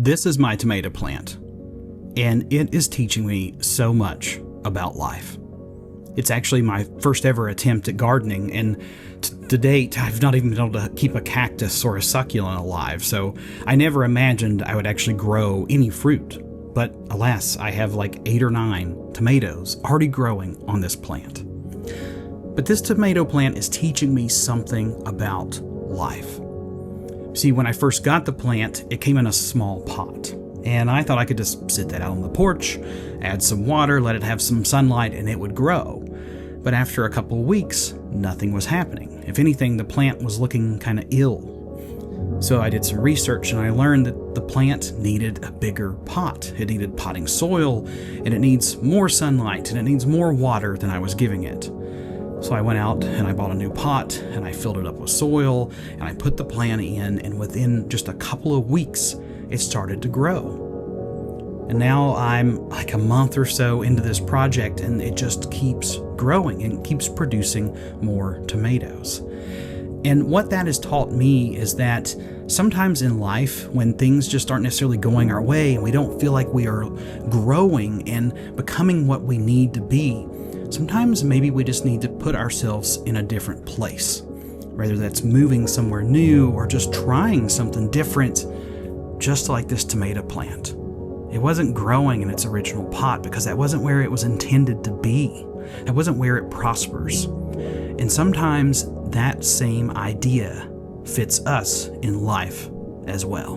This is my tomato plant, and it is teaching me so much about life. It's actually my first ever attempt at gardening, and to date, I've not even been able to keep a cactus or a succulent alive, so I never imagined I would actually grow any fruit. But alas, I have like 8 or 9 tomatoes already growing on this plant. But this tomato plant is teaching me something about life. See, when I first got the plant, it came in a small pot, and I thought I could just sit that out on the porch, add some water, let it have some sunlight, and it would grow. But after a couple of weeks, nothing was happening. If anything, the plant was looking kind of ill. So I did some research, and I learned that the plant needed a bigger pot. It needed potting soil, and it needs more sunlight, and it needs more water than I was giving it. So I went out and I bought a new pot, and I filled it up with soil, and I put the plant in, and within just a couple of weeks, it started to grow. And now I'm like a month or so into this project, and it just keeps growing and keeps producing more tomatoes. And what that has taught me is that sometimes in life, when things just aren't necessarily going our way and we don't feel like we are growing and becoming what we need to be, sometimes maybe we just need to put ourselves in a different place. Whether that's moving somewhere new or just trying something different, just like this tomato plant. It wasn't growing in its original pot because that wasn't where it was intended to be. That wasn't where it prospers. And sometimes that same idea fits us in life as well.